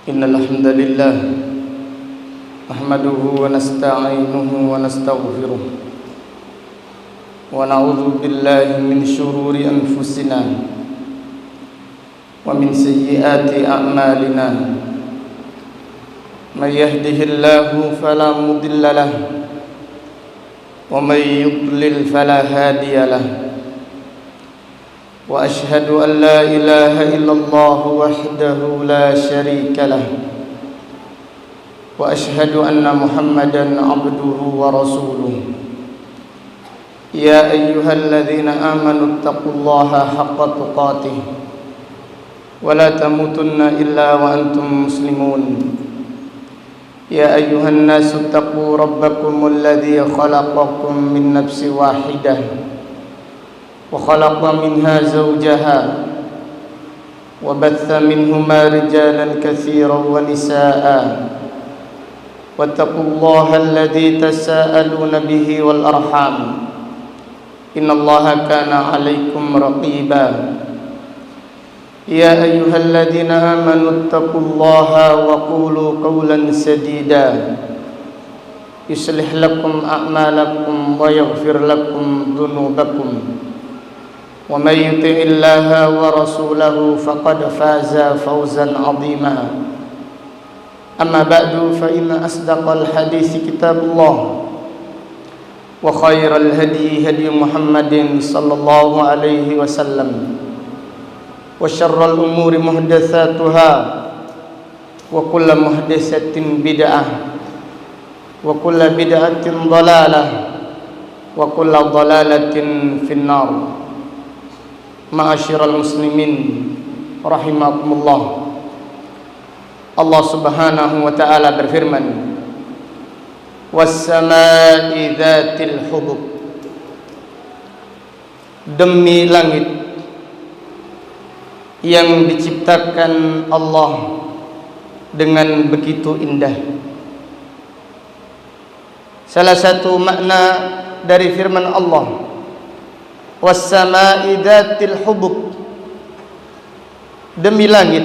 إن الحمد لله نحمده ونستعينه ونستغفره ونعوذ بالله من شرور أنفسنا ومن سيئات أعمالنا من يهده الله فلا مضل له ومن يضلل فلا هادي له وأشهد أن لا إله إلا الله وحده لا شريك له وأشهد أن محمدا عبده ورسوله يا أيها الذين آمنوا اتقوا الله حق تقاته ولا تموتن إلا وأنتم مسلمون يا أيها الناس اتقوا ربكم الذي خلقكم من نفس واحدة وخلق منها زوجها وبث منهما رجالا كثيرا ونساء واتقوا الله الذي تساءلون به والأرحام إن الله كان عليكم رقيبا يا أيها الذين آمنوا اتقوا الله وقولوا قولا سديدا يصلح لكم أعمالكم ويغفر لكم ذنوبكم ومن يطع الله ورسوله فقد فاز فوزا عظيما أما بعد فإن أصدق الحديث كتاب الله وخير الهدي هدي محمد صلى الله عليه وسلم وشر الأمور محدثاتها وكل محدثة بدعة وكل بدعة ضلالة وكل ضلالة في النار. Ma'asyiral muslimin rahimakumullah. Allah Subhanahu wa taala berfirman, "Was-samaa'i dzatil hubub." Demi langit yang diciptakan Allah dengan begitu indah. Salah satu makna dari firman Allah, was-samaa'i dzatil hubub, demi langit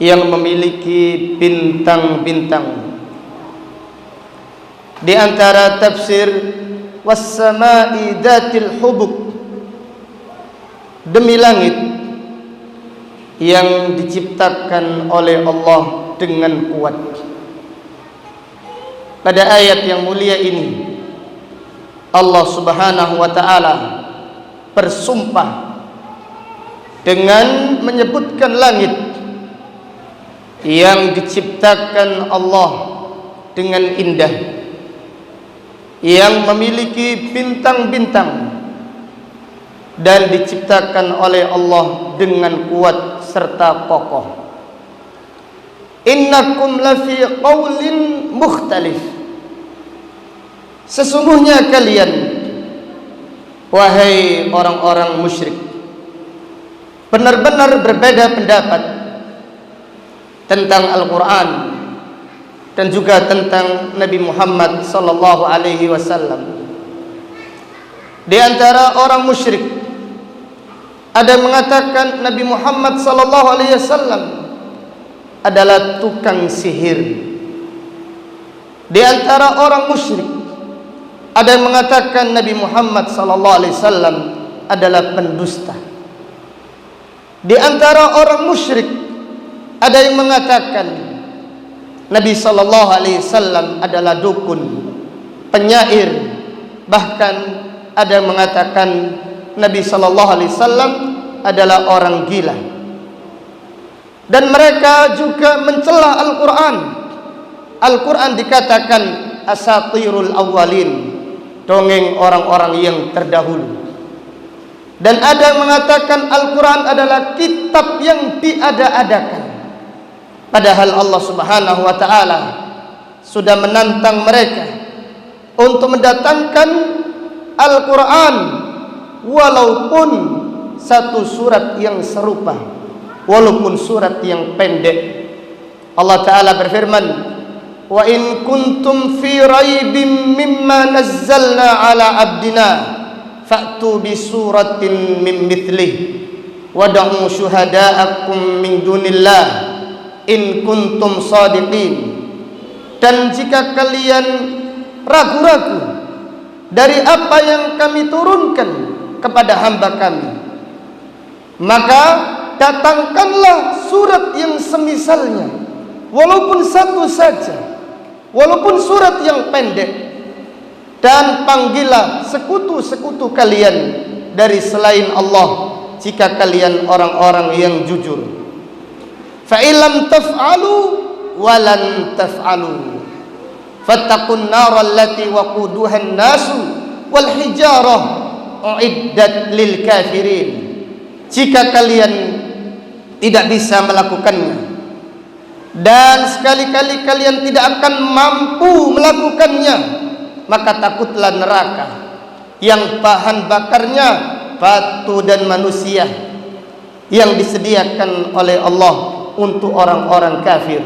yang memiliki bintang-bintang. Di antara tafsir was-samaa'i dzatil hubub, demi langit yang diciptakan oleh Allah dengan kuat. Pada ayat yang mulia ini Allah Subhanahu wa taala bersumpah dengan menyebutkan langit yang diciptakan Allah dengan indah, yang memiliki bintang-bintang dan diciptakan oleh Allah dengan kuat serta kokoh. Innakum lafi qaulin mukhtalif. Sesungguhnya kalian, wahai orang-orang musyrik, benar-benar berbeda pendapat tentang Al-Quran dan juga tentang Nabi Muhammad sallallahu alaihi wasallam. Di antara orang musyrik ada yang mengatakan Nabi Muhammad sallallahu alaihi wasallam adalah tukang sihir. Di antara orang musyrik ada yang mengatakan Nabi Muhammad sallallahu alaihi wasallam adalah pendusta. Di antara orang musyrik ada yang mengatakan Nabi sallallahu alaihi wasallam adalah dukun, penyair, bahkan ada yang mengatakan Nabi sallallahu alaihi wasallam adalah orang gila. Dan mereka juga mencela Al-Quran. Al-Quran dikatakan asatirul awwalin, dongeng orang-orang yang terdahulu. Dan ada yang mengatakan Al-Quran adalah kitab yang diada-adakan. Padahal Allah Subhanahu wa ta'ala sudah menantang mereka untuk mendatangkan Al-Quran walaupun satu surat yang serupa, walaupun surat yang pendek. Allah Ta'ala berfirman, wa in kuntum fi raibim mimma nazzalna ala abdina fa'tu bi suratin min mithlih wad'u syuhada'akum min dunillah in kuntum shadiqin. Dan jika kalian ragu-ragu dari apa yang kami turunkan kepada hamba kami, maka datangkanlah surat yang semisalnya, walaupun satu saja, walaupun surat yang pendek, dan panggillah sekutu-sekutu kalian dari selain Allah jika kalian orang-orang yang jujur. Fa illam taf'alu walan taf'alu fattaqun nar allati waquduha an-nasu wal hijarah uiddat lil kafirin. Jika kalian tidak bisa melakukannya, dan sekali-kali kalian tidak akan mampu melakukannya, maka takutlah neraka yang bahan bakarnya batu dan manusia, yang disediakan oleh Allah untuk orang-orang kafir.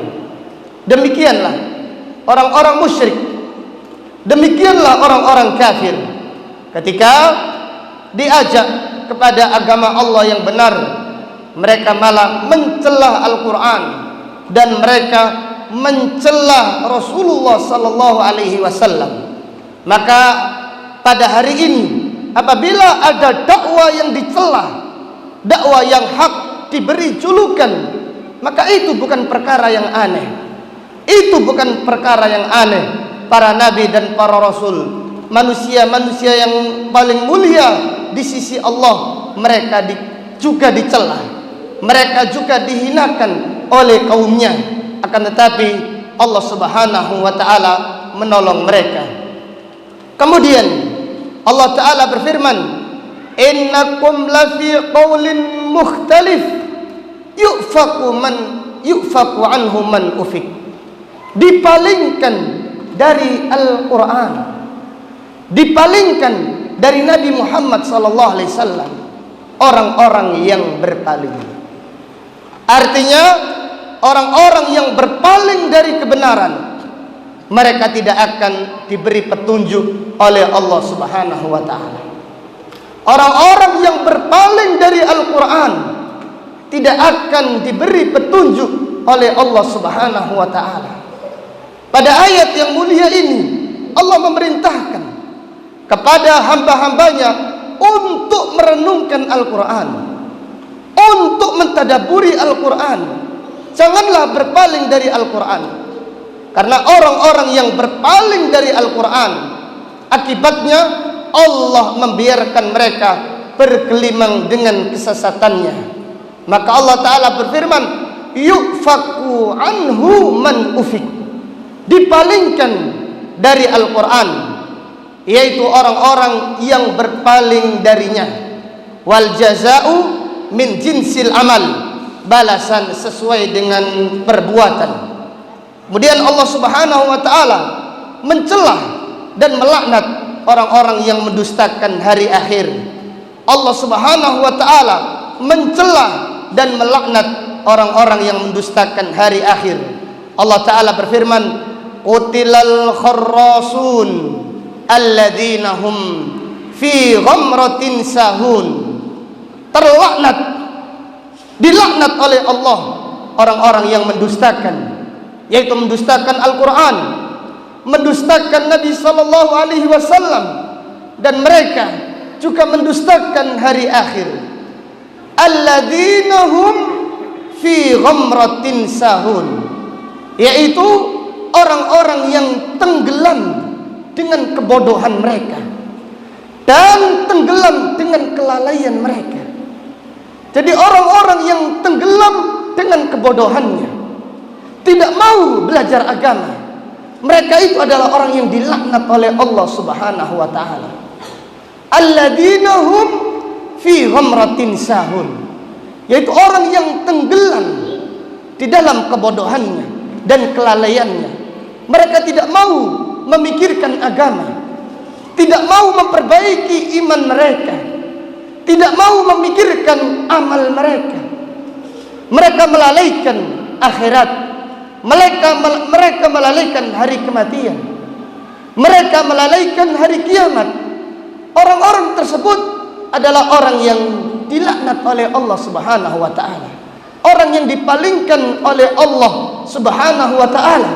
Demikianlah orang-orang musyrik, demikianlah orang-orang kafir ketika diajak kepada agama Allah yang benar, mereka malah mencelah Al-Quran dan mereka mencelah Rasulullah sallallahu alaihi wasallam. Maka pada hari ini apabila ada dakwah yang dicela, dakwah yang hak diberi julukan, maka itu bukan perkara yang aneh. Itu bukan perkara yang aneh. Para nabi dan para rasul, manusia-manusia yang paling mulia di sisi Allah, mereka juga dicela, mereka juga dihinakan oleh kaumnya. Akan tetapi Allah Subhanahu wa taala menolong mereka. Kemudian Allah taala berfirman, innakum lafi qaulin mukhtalif yufaku anhu man ufik. Dipalingkan dari Al-Quran, dipalingkan dari Nabi Muhammad sallallahu alaihi wasallam orang-orang yang berpaling. Artinya orang-orang yang berpaling dari kebenaran, mereka tidak akan diberi petunjuk oleh Allah Subhanahu wa taala. Orang-orang yang berpaling dari Al-Quran tidak akan diberi petunjuk oleh Allah Subhanahu wa taala. Pada ayat yang mulia ini Allah memerintahkan kepada hamba-hambanya untuk merenungkan Al-Quran, untuk mentadaburi Al-Quran. Janganlah berpaling dari Al-Quran, karena orang-orang yang berpaling dari Al-Quran, akibatnya Allah membiarkan mereka bergelimang dengan kesesatannya. Maka Allah Ta'ala berfirman, yufaku anhu man ufik. Dipalingkan dari Al-Quran, yaitu orang-orang yang berpaling darinya. Wal jaza'u min jinsil amal, balasan sesuai dengan perbuatan. Kemudian Allah Subhanahu wa taala mencelah dan melaknat orang-orang yang mendustakan hari akhir. Allah Subhanahu wa taala mencelah dan melaknat orang-orang yang mendustakan hari akhir. Allah taala berfirman, qutilal kharrasun alladzina hum fi ghamratin sahun. Terlaknat, dilaknat oleh Allah orang-orang yang mendustakan, yaitu mendustakan Al-Quran, mendustakan Nabi sallallahu alaihi wasallam, dan mereka juga mendustakan hari akhir. Alladzina hum fi ghamratin sahun, yaitu orang-orang yang tenggelam dengan kebodohan mereka dan tenggelam dengan kelalaian mereka. Jadi orang-orang yang tenggelam dengan kebodohannya, tidak mau belajar agama, mereka itu adalah orang yang dilaknat oleh Allah Subhanahu wa taala. Alladzina hum fi ghamratin sahun, yaitu orang yang tenggelam di dalam kebodohannya dan kelalaiannya. Mereka tidak mau memikirkan agama, tidak mau memperbaiki iman mereka, tidak mau memikirkan amal mereka. Mereka melalaikan akhirat, mereka melalaikan hari kematian, mereka melalaikan hari kiamat. Orang-orang tersebut adalah orang yang dilaknat oleh Allah Subhanahu wa taala. orang yang dipalingkan oleh Allah Subhanahu wa ta'ala.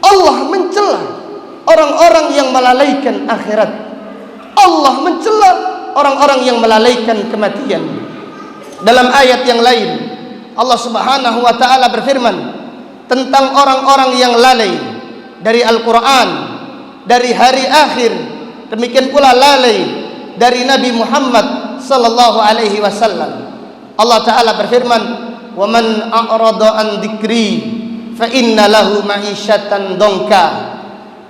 Allah mencela orang-orang yang melalaikan akhirat. Allah mencela orang-orang yang melalaikan kematian. Dalam ayat yang lain, Allah Subhanahu wa ta'ala berfirman tentang orang-orang yang lalai dari Al-Quran, dari hari akhir, demikian pula lalai dari Nabi Muhammad sallallahu alaihi wasallam. Allah Ta'ala berfirman, "Wa man a'rada an dzikri fa inna lahu ma'isyatan dhanka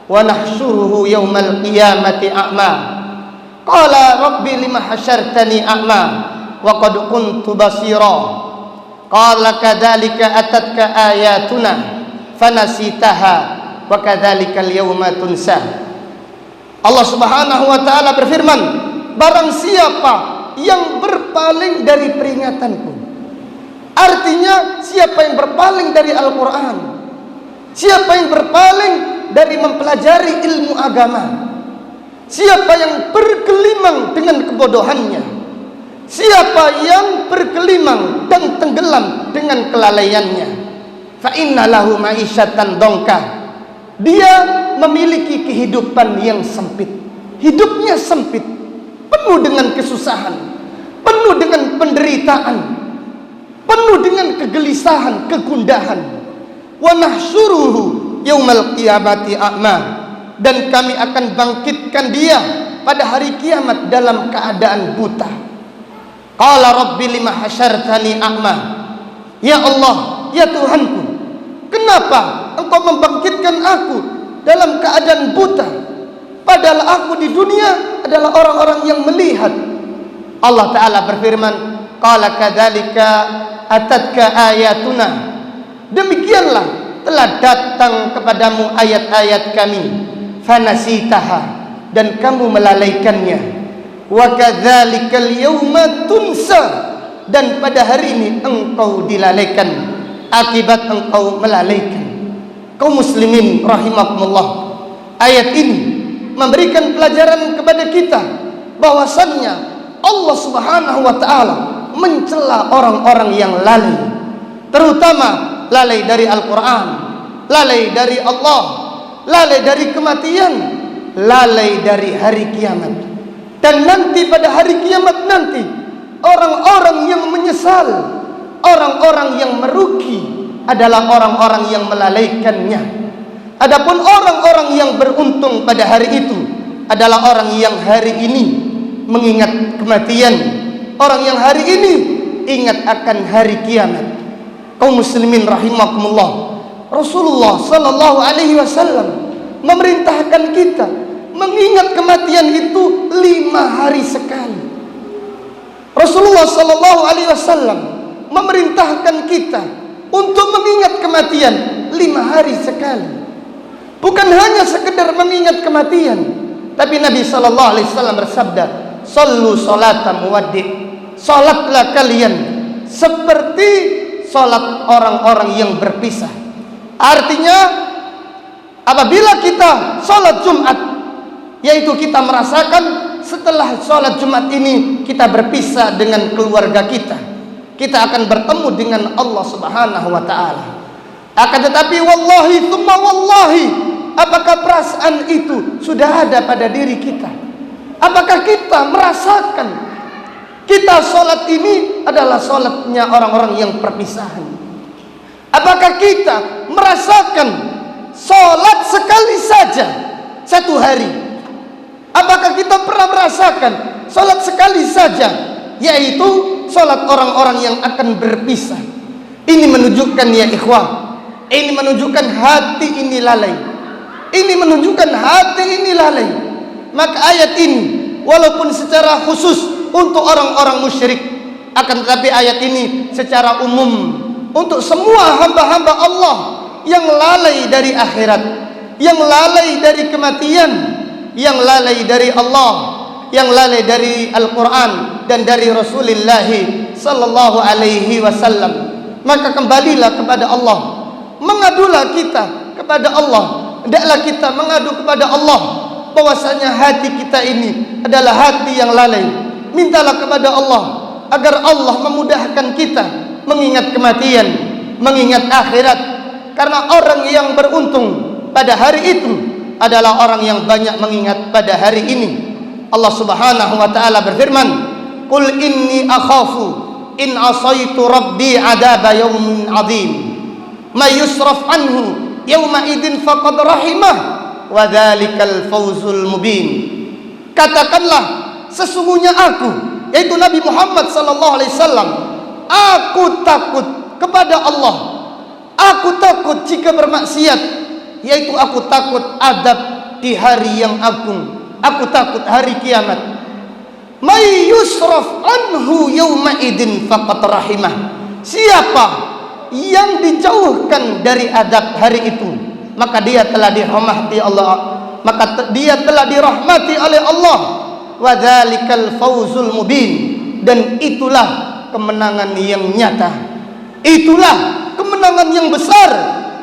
wa nahsyuruhu yaumal qiyamati a'ma. Qala rabbi lima hasyartani a'ma wa qad kuntu basira. Qala kadzalika atatka ayatuna fanasitaha wa kadzalikal yauma tunsa." Allah Subhanahu wa ta'ala berfirman, barang siapa yang berpaling dari peringatanku, artinya siapa yang berpaling dari Al-Quran, siapa yang berpaling dari mempelajari ilmu agama, siapa yang bergelimang dengan kebodohannya, siapa yang bergelimang dan tenggelam dengan kelalaiannya, fa inna lahu ma'isyatan dongka, dia memiliki kehidupan yang sempit. Hidupnya sempit, penuh dengan kesusahan, penuh dengan penderitaan, penuh dengan kegelisahan, kegundahan. Wa nahsyuruhu yaumal qiyamati a'ma, dan kami akan bangkitkan dia pada hari kiamat dalam keadaan buta. Qala rabbi lima hasyartani a'ma. Ya Allah, ya Tuhanku, kenapa engkau membangkitkan aku dalam keadaan buta, padahal aku di dunia adalah orang-orang yang melihat. Allah Ta'ala berfirman, qala kadzalika atatka ayatuna, demikianlah telah datang kepadamu ayat-ayat kami, fanasitaha, dan kamu melalaikannya, wa kadzalikal yauma tunsa, dan pada hari ini engkau dilalaikan akibat engkau melalaikan. Kaum muslimin rahimakumullah, ayat ini memberikan pelajaran kepada kita bahwasannya Allah Subhanahu wa ta'ala mencela orang-orang yang lalai, terutama lalai dari Al-Quran, lalai dari Allah, lalai dari kematian, lalai dari hari kiamat. Dan nanti pada hari kiamat nanti, orang-orang yang menyesal, orang-orang yang merugi adalah orang-orang yang melalaikannya. Adapun orang-orang yang beruntung pada hari itu adalah orang yang hari ini mengingat kematian, orang yang hari ini ingat akan hari kiamat. Kaum muslimin rahimakumullah, Rasulullah sallallahu alaihi wasallam memerintahkan kita mengingat kematian itu 5 hari sekali. Rasulullah sallallahu alaihi wasallam memerintahkan kita untuk mengingat kematian 5 hari sekali. Bukan hanya sekedar mengingat kematian, tapi Nabi sallallahu alaihi wasallam bersabda, "Shallu sholata muwaddi'." Salatlah kalian seperti salat orang-orang yang berpisah. Artinya, apabila kita salat Jumat, yaitu kita merasakan setelah salat Jumat ini kita berpisah dengan keluarga kita, kita akan bertemu dengan Allah Subhanahu wa ta'ala. Akan tetapi wallahi tsumma wallahi, apakah perasaan itu sudah ada pada diri kita? Apakah kita merasakan kita sholat ini adalah sholatnya orang-orang yang perpisahan? Apakah kita merasakan sholat sekali saja 1 hari? Apakah kita pernah merasakan sholat sekali saja, yaitu sholat orang-orang yang akan berpisah? Ini menunjukkan, ya ikhwah, ini menunjukkan hati ini lalai. Ini menunjukkan hati ini lalai. Maka ayat ini walaupun secara khusus untuk orang-orang musyrik, akan tetapi ayat ini secara umum untuk semua hamba-hamba Allah yang lalai dari akhirat, yang lalai dari kematian, yang lalai dari Allah, yang lalai dari Al-Quran dan dari Rasulullah sallallahu alaihi wasallam. Maka kembalilah kepada Allah, mengadulah kita kepada Allah. Hendaklah kita mengadu kepada Allah bahwasanya hati kita ini adalah hati yang lalai. Mintalah kepada Allah agar Allah memudahkan kita, mengingat kematian, mengingat akhirat. Karena orang yang beruntung pada hari itu adalah orang yang banyak mengingat pada hari ini. Allah Subhanahu wa taala berfirman, "Qul inni akhafu in asaitu rabbi adaba yaumin adzim. May yusraf anhu yauma idzin faqad rahimah wa dzalikal fawzul mubin." Katakanlah, sesungguhnya aku, yaitu Nabi Muhammad sallallahu alaihi wasallam, aku takut kepada Allah. Aku takut jika bermaksiat, yaitu aku takut adab di hari yang agung. Aku takut hari kiamat. May yusraf anhu yauma idzin faqad rahimah. Siapa yang dijauhkan dari adab hari itu, maka dia telah dirahmati Allah, maka dia telah dirahmati oleh Allah. Wa dzalikal fawzul mubin, dan itulah kemenangan yang nyata. Itulah kemenangan yang besar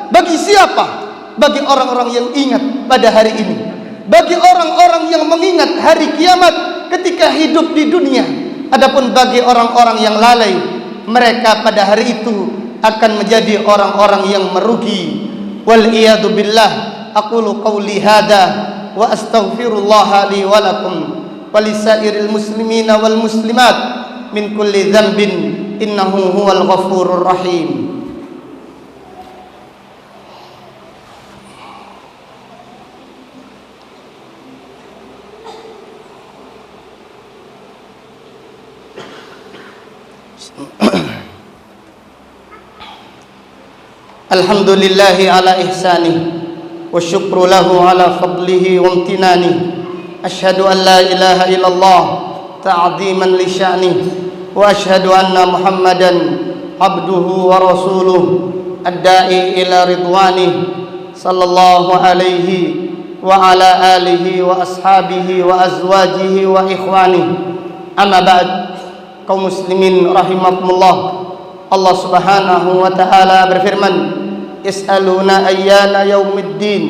bagi siapa? Bagi orang-orang yang ingat pada hari ini, bagi orang-orang yang mengingat hari kiamat ketika hidup di dunia. Adapun bagi orang-orang yang lalai, mereka pada hari itu akan menjadi orang-orang yang merugi. Wal iyadu billah. Aqulu qawli hadza wa astaghfirullah li wa lakum wa lisairil muslimina wal muslimat min kulli dzambin innahu huwal ghafurur rahim. Alhamdulillahi ala ihsanih wa syukru lahu ala fadlihi wa amtinanih. Asyhadu an la ilaha illallah ta'ziman li sya'nih wa asyhadu anna Muhammadan abduhu wa rasuluh ad-da'i ila ridwanih sallallahu alaihi wa ala alihi wa ashabihi wa azwajihi wa ikhwanih. Amma ba'd. Kaum muslimin rahimakumullah. Allah Subhanahu wa taala berfirman, "Yas'aluna ayyana yaumiddin."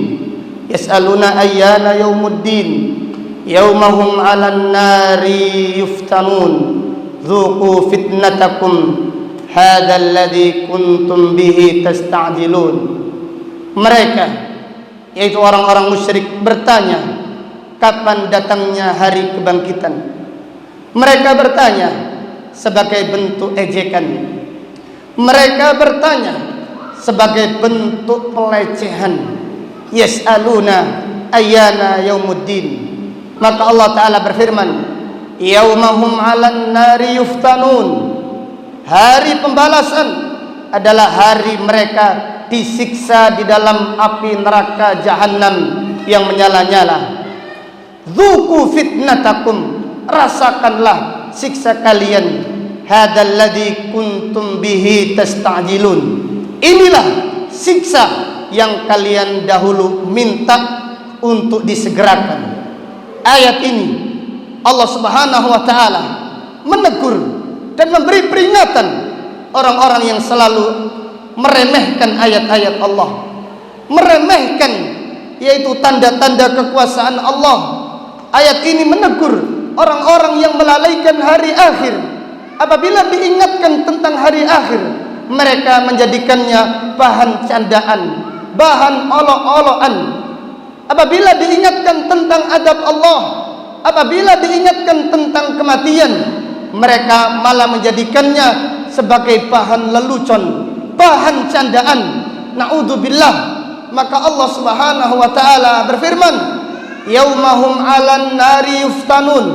Yas'aluna ayyana yaumuddin. Yaumahum 'alan nari yuftanun. Dzuqu fitnatakum hadzal ladzi kuntum bihi tasta'jilun. Mereka, yaitu orang-orang musyrik, bertanya, kapan datangnya hari kebangkitan? Mereka bertanya sebagai bentuk ejekan. Mereka bertanya sebagai bentuk pelecehan. Yas'aluna ayyana yaumuddin. Maka Allah Ta'ala berfirman, yaumahum 'alan nari yuftanun. Hari pembalasan adalah hari mereka disiksa di dalam api neraka Jahannam yang menyala-nyala. Dzuqu fitnatakum, rasakanlah siksa kalian. Hadzal ladzi kuntum bihi tasta'jilun. Inilah siksa yang kalian dahulu minta untuk disegerakan. Ayat ini Allah Subhanahu wa taala menegur dan memberi peringatan orang-orang yang selalu meremehkan ayat-ayat Allah, meremehkan yaitu tanda-tanda kekuasaan Allah. Ayat ini menegur orang-orang yang melalaikan hari akhir. Apabila diingatkan tentang hari akhir, mereka menjadikannya bahan candaan, bahan olok-olokan. Apabila diingatkan tentang adab Allah, apabila diingatkan tentang kematian, mereka malah menjadikannya sebagai bahan lelucon, bahan candaan. Na'udzubillah. Maka Allah Subhanahu wa taala berfirman, yaumahum 'alan nari yuftanun.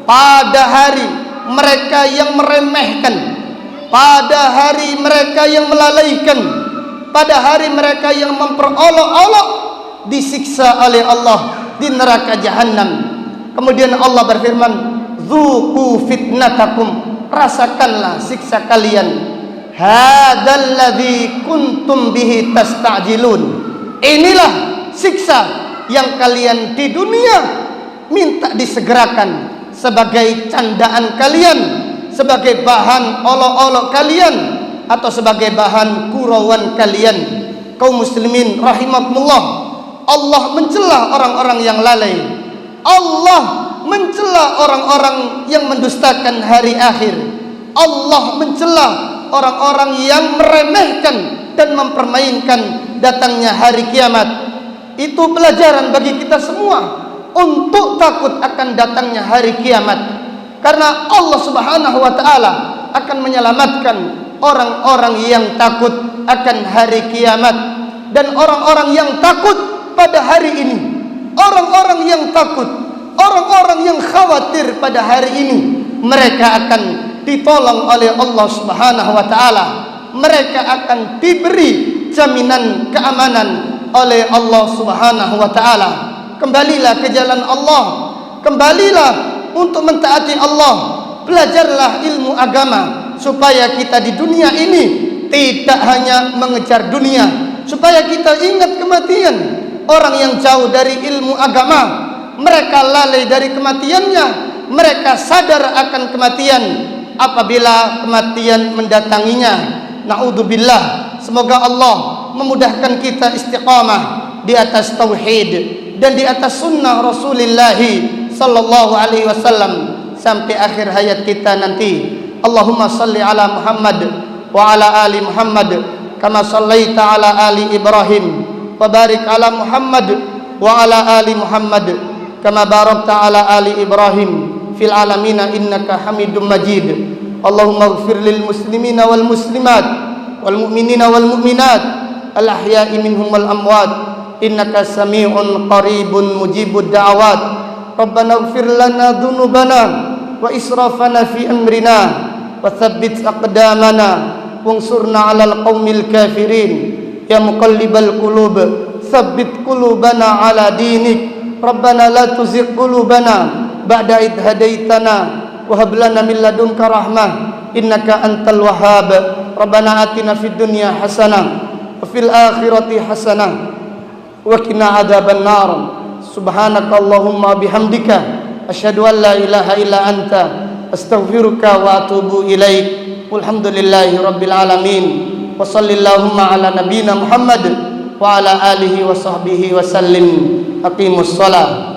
Pada hari mereka yang meremehkan, pada hari mereka yang melalaikan, pada hari mereka yang memperolok-olok, disiksa oleh Allah di neraka Jahannam. Kemudian Allah berfirman, dzuqu fitnatakum, rasakanlah siksa kalian. Hadzal ladzi kuntum bihi tasta'jilun. Inilah siksa yang kalian di dunia minta disegerakan sebagai candaan kalian, sebagai bahan olok-olok kalian, atau sebagai bahan gurauan kalian. Kaum muslimin rahimakumullah, Allah mencela orang-orang yang lalai. Allah mencela orang-orang yang mendustakan hari akhir. Allah mencela orang-orang yang meremehkan dan mempermainkan datangnya hari kiamat. Itu pelajaran bagi kita semua untuk takut akan datangnya hari kiamat, karena Allah Subhanahu wa taala akan menyelamatkan orang-orang yang takut akan hari kiamat. Dan orang-orang yang takut pada hari ini, orang-orang yang takut, orang-orang yang khawatir pada hari ini, mereka akan ditolong oleh Allah Subhanahu wa taala. Mereka akan diberi jaminan keamanan oleh Allah Subhanahu wa taala. Kembalilah ke jalan Allah, kembalilah untuk mentaati Allah. Belajarlah ilmu agama supaya kita di dunia ini tidak hanya mengejar dunia, supaya kita ingat kematian. Orang yang jauh dari ilmu agama, mereka lalai dari kematiannya. Mereka sadar akan kematian apabila kematian mendatanginya. Na'udzubillah. Semoga Allah memudahkan kita istiqamah di atas tauhid dan di atas sunnah Rasulullah sallallahu alaihi wasallam sampai akhir hayat kita nanti. Allahumma salli ala Muhammad wa ala ali Muhammad kama sallaita ala ali Ibrahim wa barik ala Muhammad wa ala ali Muhammad kama barakta ala ali Ibrahim fil alamin innaka Hamidum Majid. Allahumma ighfir lil muslimina wal muslimat wal mu'minina wal mu'minat al ahya'i minhum wal amwat innaka sami'un qaribun mujibud da'awat. Rabbana ighfir lana dhunubana wa israfana fi amrina wa thabbit aqdamana wansurna 'alal qaumil kafirin. Ya muqallibal qulub tsabbit qulubana 'ala dinik. Rabbana la tuzigh qulubana ba'da idh hadaitana wa hab lana min ladunka rahmah innaka antal wahhab. Rabbana atina fid dunya hasanah wa fil akhirati hasanah wa qina adzaban nar. Subhanaka Allahumma bihamdika asyhadu an la ilaha illa anta astaghfiruka wa atubu ilaik. Walhamdulillahi rabbil alamin. Wa sallallahu ala nabiyyina Muhammad wa ala alihi wa sahbihi wa sallim. Aqimus shalah.